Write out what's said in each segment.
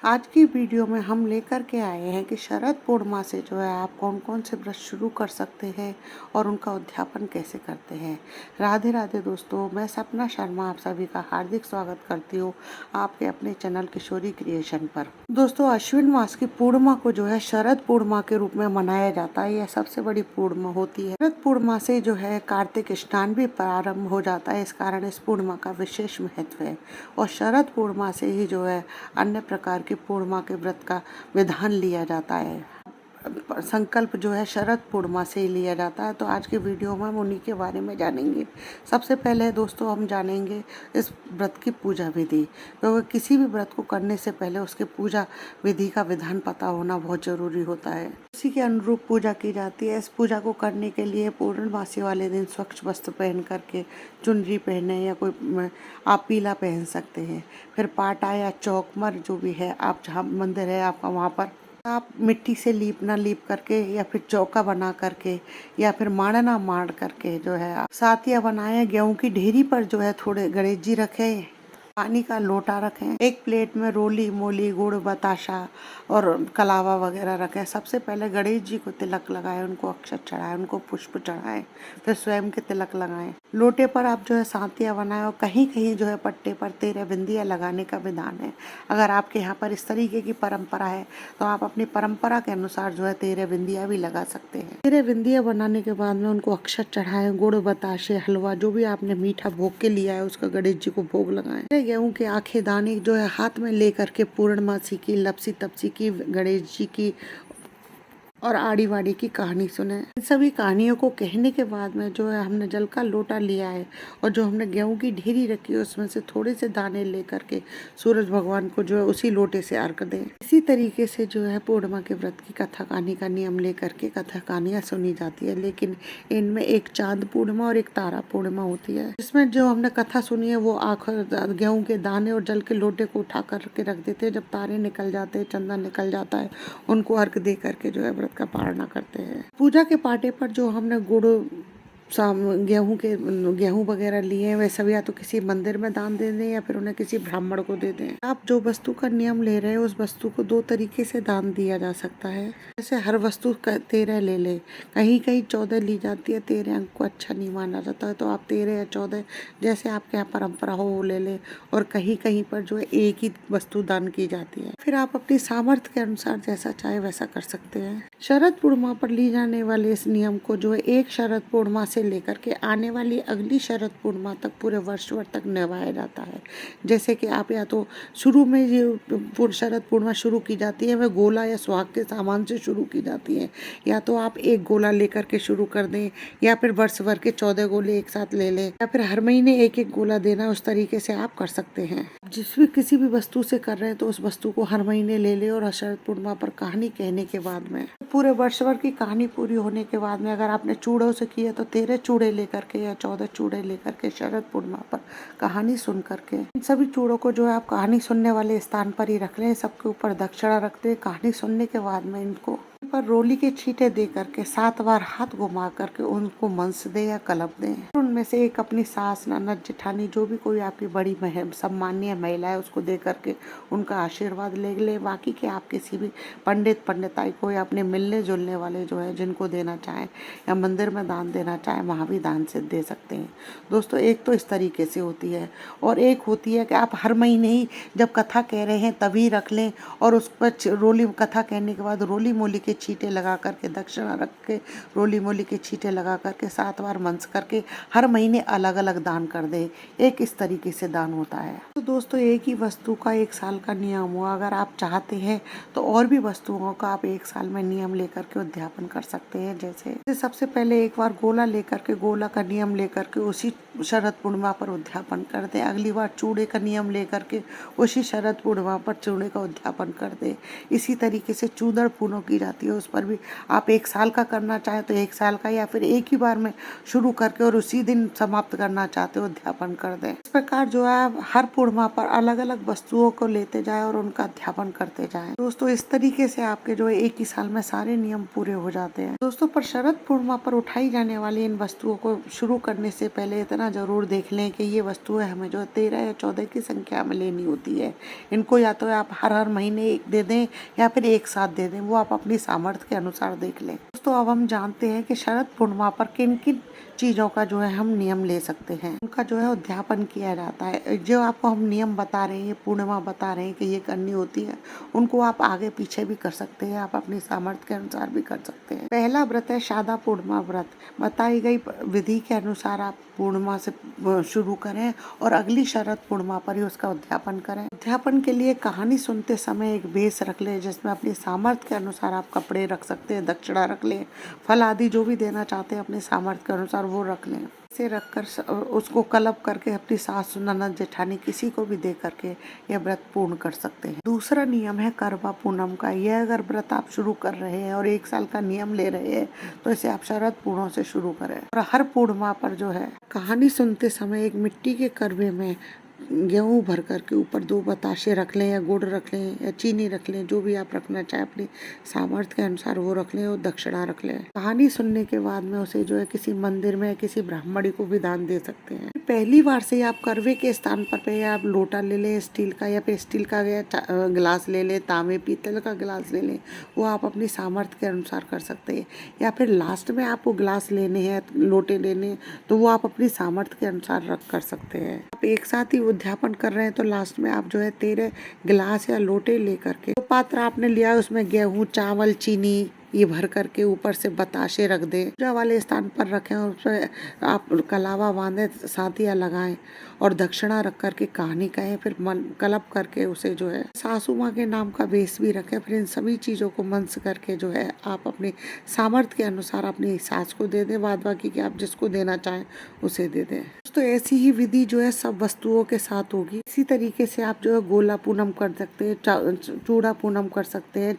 आज की वीडियो में हम लेकर के आए हैं कि शरद पूर्णिमा से जो है आप कौन कौन से व्रत शुरू कर सकते हैं और उनका उद्यापन कैसे करते हैं। राधे राधे दोस्तों, मैं सपना शर्मा आप सभी का हार्दिक स्वागत करती हूँ आपके अपने चैनल किशोरी क्रिएशन पर। दोस्तों, अश्विन मास की पूर्णिमा को जो है शरद पूर्णिमा के रूप में मनाया जाता है। यह सबसे बड़ी पूर्णिमा होती है। शरद पूर्णिमा से जो है कार्तिक स्नान भी प्रारंभ हो जाता है। इस कारण इस पूर्णिमा का विशेष महत्व है और शरद पूर्णिमा से ही जो है अन्य प्रकार की पूर्णिमा के व्रत का विधान लिया जाता है। संकल्प जो है शरद पूर्णिमा से ही लिया जाता है। तो आज की वीडियो में हम उन्हीं के बारे में जानेंगे। सबसे पहले दोस्तों हम जानेंगे इस व्रत की पूजा विधि। तो किसी भी व्रत को करने से पहले उसके पूजा विधि का विधान पता होना बहुत जरूरी होता है। इसी के अनुरूप पूजा की जाती है। इस पूजा को करने के लिए पूर्णमासी वाले दिन स्वच्छ वस्त्र पहन करके चुनरी पहने या कोई आप पीला पहन सकते हैं। फिर पाटा या चौकमर जो भी है, आप जहाँ मंदिर है आपका वहाँ पर आप मिट्टी से लीप करके या फिर चौका बना करके या फिर माड़ना माड़ करके जो है आप सातिया बनाए। गेहूं की ढेरी पर जो है थोड़े गणेश जी रखे, पानी का लोटा रखें, एक प्लेट में रोली मोली गुड़ बताशा और कलावा वगैरह रखें। सबसे पहले गणेश जी को तिलक लगाएं, उनको अक्षत चढ़ाएं, उनको पुष्प चढ़ाएं, फिर स्वयं के तिलक लगाएं। लोटे पर आप जो है सांतिया बनाएं और कहीं कहीं जो है पट्टे पर 13 बिंदिया लगाने का विधान है। अगर आपके यहाँ पर इस तरीके की परंपरा है तो आप अपनी परंपरा के अनुसार जो है 13 बिंदिया भी लगा सकते हैं। 13 बिंदिया बनाने के बाद में उनको अक्षत चढ़ाएं, गुड़ बताशे हलवा जो भी आपने मीठा भोग के लिया है उसका गणेश जी को भोग लगाएं। गेहूं के आखे दाने जो है हाथ में लेकर के पूर्णमासी की लपसी तपसी की गणेश जी की और आड़ी वाड़ी की कहानी सुने। इन सभी कहानियों को कहने के बाद में जो है हमने जल का लोटा लिया है और जो हमने गेहूं की ढेरी रखी है उसमें से थोड़े से दाने लेकर के सूरज भगवान को जो है उसी लोटे से अर्घ दें। इसी तरीके से जो है पूर्णिमा के व्रत की कथा कहानी का नियम लेकर के कथा कहानियां सुनी जाती है। लेकिन इनमें एक चांद पूर्णिमा और एक तारा पूर्णिमा होती है, जिसमें जो हमने कथा सुनी है वो गेहूं के दाने और जल के लोटे को उठा करके रख देते हैं। जब तारे निकल जाते हैं, चंदन निकल जाता है, उनको अर्घ दे करके जो है व्रत का पालना करते हैं। पूजा के पाटे पर जो हमने गुड़ गेहूं वगैरह लिए हैं वे सब या तो किसी मंदिर में दान दे दें या फिर उन्हें किसी ब्राह्मण को दे दें। आप जो वस्तु का नियम ले रहे हैं उस वस्तु को 2 तरीके से दान दिया जा सकता है। जैसे हर वस्तु 13 ले ले, कहीं कहीं 14 ली जाती है। 13 अंक को अच्छा नहीं माना जाता है तो आप 13 या 14 जैसे आपके यहाँ परंपरा हो वो ले ले। और कहीं कहीं पर जो है एक ही वस्तु दान की जाती है। फिर आप अपनी सामर्थ्य के अनुसार जैसा चाहे वैसा कर सकते हैं। शरद पूर्णिमा पर ली जाने वाले इस नियम को जो है एक शरद पूर्णिमा से लेकर के आने वाली अगली शरद पूर्णिमा तक पूरे वर्ष भर तक निभाया जाता है। जैसे कि आप या तो शुरू में जो शरद पूर्णिमा शुरू की जाती है वह गोला या सुहाग के सामान से शुरू की जाती है। या तो आप एक गोला लेकर के शुरू कर दें या फिर वर्ष भर के 14 गोले एक साथ ले लें या फिर हर महीने एक एक गोला देना, उस तरीके से आप कर सकते हैं। किसी भी वस्तु से कर रहे हैं तो उस वस्तु को हर महीने ले ले और शरद पूर्णिमा पर कहानी कहने के बाद में पूरे वर्ष भर की कहानी पूरी होने के बाद में अगर आपने चूड़ों से की है तो 13 चूड़े लेकर के या 14 चूड़े लेकर के शरद पूर्णिमा पर कहानी सुन करके इन सभी चूड़ों को जो है आप कहानी सुनने वाले स्थान पर ही रख लें। सबके ऊपर दक्षिणा रखते हैं। कहानी सुनने के बाद में इनको पर रोली के छींटे दे करके 7 बार हाथ घुमा करके उनको मंस दे या कलप दें। उनमें से एक अपनी सास, ननद, जेठानी जो भी कोई आपकी बड़ी सम्मानीय महिला है उसको दे करके उनका आशीर्वाद ले ले। बाकी के आप किसी भी पंडिताई को या अपने मिलने जुलने वाले जो है जिनको देना चाहें या मंदिर में दान देना चाहें वहाँ भी दान से दे सकते हैं। दोस्तों, एक तो इस तरीके से होती है और एक होती है कि आप हर महीने ही जब कथा कह रहे हैं तभी रख लें और उस पर रोली कथा कहने के बाद रोली मोली के छींटे लगा करके दक्षिणा रख के रोली मोली के छींटे लगा करके 7 बार मंस करके हर महीने अलग अलग दान कर दे। एक इस तरीके से दान होता है। तो दोस्तों, एक ही वस्तु का 1 साल का नियम हुआ। अगर आप चाहते हैं तो और भी वस्तुओं का आप 1 साल में नियम लेकर के उद्यापन कर सकते हैं। जैसे सबसे पहले एक बार गोला लेकर के गोला का नियम लेकर के उसी शरद पूर्णिमा पर उद्यापन कर दे। अगली बार चूड़े का नियम लेकर के उसी शरद पूर्णिमा पर चूड़े का उद्यापन कर दे। इसी तरीके से चूदड़ पूनों की जाती होती है उस पर भी आप 1 साल का करना चाहें तो 1 साल का, या फिर एक ही बार में शुरू करके और उसी दिन समाप्त करना चाहते हो अध्यापन कर दें। इस प्रकार जो है आप हर पूर्णिमा पर अलग अलग वस्तुओं को लेते जाएं और उनका अध्यापन करते जाएं। दोस्तों इस तरीके से आपके जो है एक ही साल में सारे नियम पूरे हो जाते हैं। दोस्तों पर शरद पूर्णिमा पर उठाई जाने वाली इन वस्तुओं को शुरू करने से पहले इतना जरूर देख लें कि ये वस्तुएं हमें जो 13 या 14 की संख्या में लेनी होती है। इनको या तो आप हर महीने एक दे दें या फिर एक साथ दे दें, वो आप अपनी सामर्थ्य के अनुसार देख लें। दोस्तों अब हम जानते हैं कि शरद पूर्णिमा पर किन किन चीज़ों का जो है हम नियम ले सकते हैं, उनका जो है अध्यापन किया जाता है। जो आपको हम नियम बता रहे हैं, पूर्णिमा बता रहे हैं कि ये करनी होती है, उनको आप आगे पीछे भी कर सकते हैं, आप अपनी सामर्थ्य के अनुसार भी कर सकते हैं। पहला व्रत है शारदा पूर्णिमा व्रत। बताई गई विधि के अनुसार आप पूर्णिमा से शुरू करें और अगली शरद पूर्णिमा पर ही उसका अध्यापन करें। अध्यापन के लिए कहानी सुनते समय एक बेस रख लें जिसमें अपनी सामर्थ्य के अनुसार आप कपड़े रख सकते हैं, दक्षिणा रख लें, फल आदि जो भी देना चाहते हैं अपनी सामर्थ्य के अनुसार वो रख लें। इसे रखकर उसको कलप करके अपनी सास, ननद, जेठानी किसी को भी दे करके यह व्रत पूर्ण कर सकते हैं। दूसरा नियम है करवा पूनम का। यह अगर व्रत आप शुरू कर रहे हैं और 1 साल का नियम ले रहे हैं तो इसे आप शरद पूर्णिमा से शुरू करें। और हर पूर्णिमा पर जो है कहानी सुनते समय एक मिट्टी के करवे में गेहूं भर कर के ऊपर 2 बताशे रख लें या गुड़ रख लें या चीनी रख लें, जो भी आप रखना चाहें अपनी सामर्थ्य के अनुसार वो रख लें और दक्षिणा रख लें। कहानी सुनने के बाद में उसे जो है किसी मंदिर में किसी ब्राह्मणी को भी दान दे सकते हैं। पहली बार से आप करवे के स्थान पर आप लोटा ले लें स्टील का, या फिर स्टील का गिलास ले लें, तांबे पीतल का गिलास ले लें, वो आप अपनी सामर्थ्य के अनुसार कर सकते हैं। या फिर लास्ट में आपको गिलास लेने हैं, लोटे लेने हैं, तो वो आप अपनी सामर्थ्य के अनुसार रख कर सकते हैं। आप एक साथ ही अध्यापन कर रहे हैं तो लास्ट में आप जो है 13 गिलास या लोटे लेकर के, जो पात्र आपने लिया है उसमें गेहूं, चावल, चीनी ये भर करके ऊपर से बताशे रख दें, पूजा वाले स्थान पर रखें और उसमें आप कलावा बांधे, साथियाँ लगाएं और दक्षिणा रख करके कहानी कहें, फिर मन कलप करके उसे जो है सासू माँ के नाम का बेस भी रखें। फिर इन सभी चीज़ों को मंस करके जो है आप अपने सामर्थ्य के अनुसार अपनी सास को दे दें, बाद बाकी कि आप जिसको देना चाहें उसे दे दें। तो ऐसी ही विधि जो है सब वस्तुओं के साथ होगी। इसी तरीके से आप जो है गोला पूनम कर सकते हैं, चूड़ा पूनम कर सकते हैं,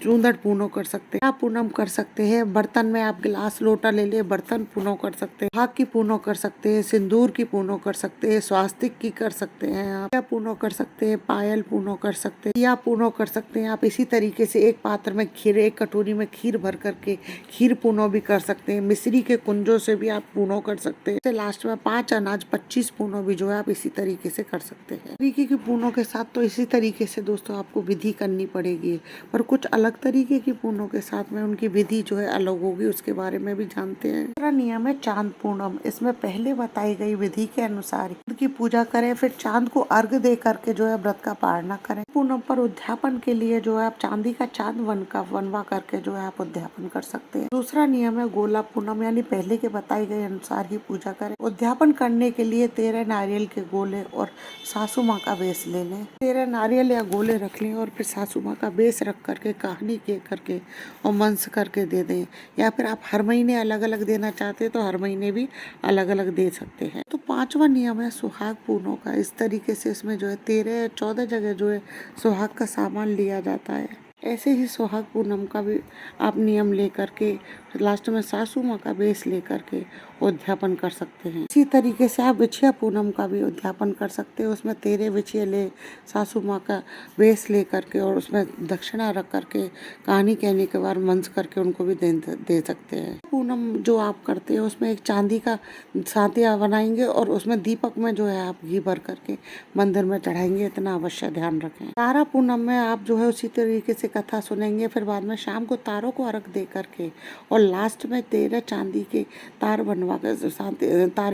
चूंदड़ पूनम कर सकते हैं, पूनम कर सकते हैं। बर्तन में आप गिलास लोटा ले ले, बर्तन पूनम कर सकते हैं, भाग की पूनम कर सकते हैं, सिंदूर की पूनम कर सकते हैं, स्वास्तिक की कर सकते हैं, आप पूनम कर सकते हैं, पायल पूनम कर सकते हैं, या पूनम कर सकते हैं। आप इसी तरीके से एक पात्र में खीर, एक कटोरी में खीर भर करके खीर पूनम भी कर सकते हैं। मिश्री के कुंजों से भी आप पूनम कर सकते हैं। लास्ट में 5 अनाज 25 पूनों भी जो है आप इसी तरीके से कर सकते हैं। तरीके की पूनों के साथ तो इसी तरीके से दोस्तों आपको विधि करनी पड़ेगी, पर कुछ अलग तरीके की पूनों के साथ में उनकी विधि जो है अलग होगी, उसके बारे में भी जानते हैं। दूसरा नियम है चांद पूनम। इसमें पहले बताई गई विधि के अनुसार उनकी पूजा करें, फिर चांद को अर्घ दे करके जो है व्रत का पालना करें। पूनम पर उद्यापन के लिए जो है आप चांदी का चांद बनवा करके जो है आप उद्यापन कर सकते हैं। दूसरा नियम है गोला पूनम, यानी पहले के बताई गई अनुसार ही पूजा करें। उद्यापन करने के लिए 13 नारियल के गोले और सासू माँ का बेस ले लें। 13 नारियल या गोले रख लें और फिर सासू माँ का बेस रख करके कहानी के करके और मंस करके दे दें। या फिर आप हर महीने अलग अलग देना चाहते हैं तो हर महीने भी अलग अलग दे सकते हैं। तो 5वां नियम है सुहाग पूनों का। इस तरीके से इसमें जो है 13 या 14 जगह जो है सुहाग का सामान लिया जाता है। ऐसे ही सुहाग पूनम का भी आप नियम ले करके लास्ट में सासू माँ का बेस ले करके उद्यापन कर सकते हैं। इसी तरीके से आप बिछिया पूनम का भी उद्यापन कर सकते हैं। उसमें 13 बिछिए ले, सासू माँ का बेस ले करके और उसमें दक्षिणा रख करके कहानी कहने के बाद मंस करके उनको भी दे सकते हैं। पूनम जो आप करते हैं उसमें एक चांदी का साथिया बनाएंगे और उसमें दीपक में जो है आप घी भर करके मंदिर में चढ़ाएंगे, इतना अवश्य ध्यान रखें। तारा पूनम में आप जो है उसी तरीके से कथा सुनेंगे, फिर बाद में शाम को तारों को अर्घ दे करके और लास्ट में 13 चांदी के तारे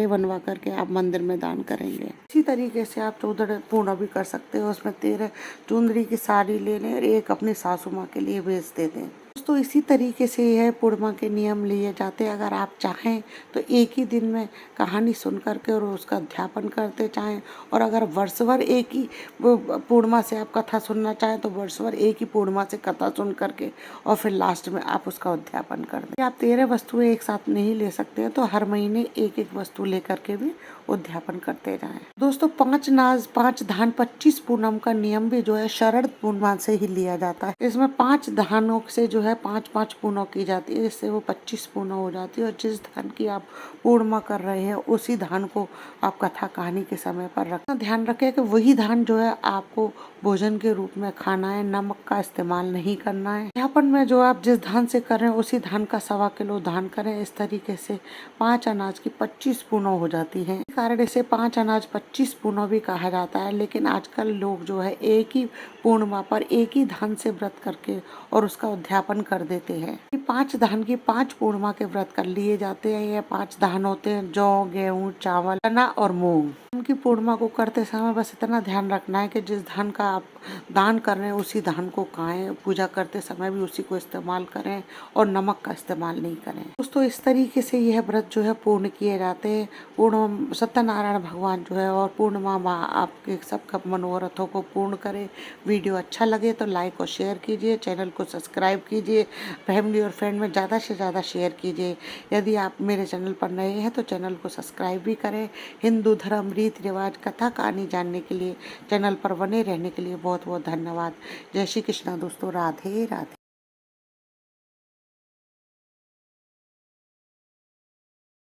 बनवा करके आप मंदिर में दान करेंगे। इसी तरीके से आप चौधड़ पूर्ण भी कर सकते हो। उसमें 13 चुंदरी की साड़ी ले लें और एक अपनी सासू माँ के लिए बेच दे दें। दोस्तों इसी तरीके से यह पूर्णिमा के नियम लिए जाते हैं। अगर आप चाहें तो एक ही दिन में कहानी सुन करके और उसका अध्यापन करते चाहें, और अगर वर्ष भर एक ही पूर्णिमा से आप कथा सुनना चाहें तो वर्ष भर एक ही पूर्णिमा से कथा सुन करके और फिर लास्ट में आप उसका अध्यापन कर दें। आप 13 वस्तुएं एक साथ नहीं ले सकते हैं तो हर महीने एक एक वस्तु ले करके भी उद्यापन करते जाएं। दोस्तों 5 नाज 5 धान 25 पूनम का नियम भी जो है शरद पूर्णिमा से ही लिया जाता है। इसमें 5 धानों से जो है 5-5 पूनम की जाती है, इससे वो 25 पूनम हो जाती है। और जिस धान की आप पूर्णिमा कर रहे हैं उसी धान को आप कथा कहानी के समय पर रखना। ध्यान रखें कि वही धान जो है आपको भोजन के रूप में खाना है, नमक का इस्तेमाल नहीं करना है। उद्यापन में जो आप जिस धान से कर रहे हैं उसी धान का 1.25 किलो दान करें। इस तरीके से 5 अनाज की 25 पूनम हो जाती है। इस कारण इसे 5 अनाज 25 पूनम भी कहा जाता है। लेकिन आजकल लोग जो है एक ही पूर्णिमा पर एक ही धान से व्रत करके और उसका उद्यापन कर देते हैं। 5 धान की 5 पूर्णिमा के व्रत कर लिए जाते हैं। ये 5 धान होते हैं जौ, गेहूँ, चावल, चना और मूंग। उनकी पूर्णिमा को करते समय बस इतना ध्यान रखना है कि जिस धान का आप दान कर रहे हैं उसी धान को खाएं। पूजा करते समय भी उसी को इस्तेमाल करें और नमक का इस्तेमाल नहीं करें। दोस्तों इस तरीके से यह व्रत जो है पूर्ण किए जाते हैं। पूर्ण सत्यनारायण भगवान जो है और पूर्णिमा माँ आपके सबका मनोरथों को पूर्ण करे। वीडियो अच्छा लगे तो लाइक और शेयर कीजिए, चैनल को सब्सक्राइब कीजिए, फैमिली और फ्रेंड में ज़्यादा से ज़्यादा शेयर कीजिए। यदि आप मेरे चैनल पर नए हैं तो चैनल को सब्सक्राइब भी करें। हिंदू धर्म, रीति रिवाज, कथा कहानी जानने के लिए चैनल पर बने रहने के लिए बहुत बहुत धन्यवाद। जय श्री कृष्णा दोस्तों, राधे राधे।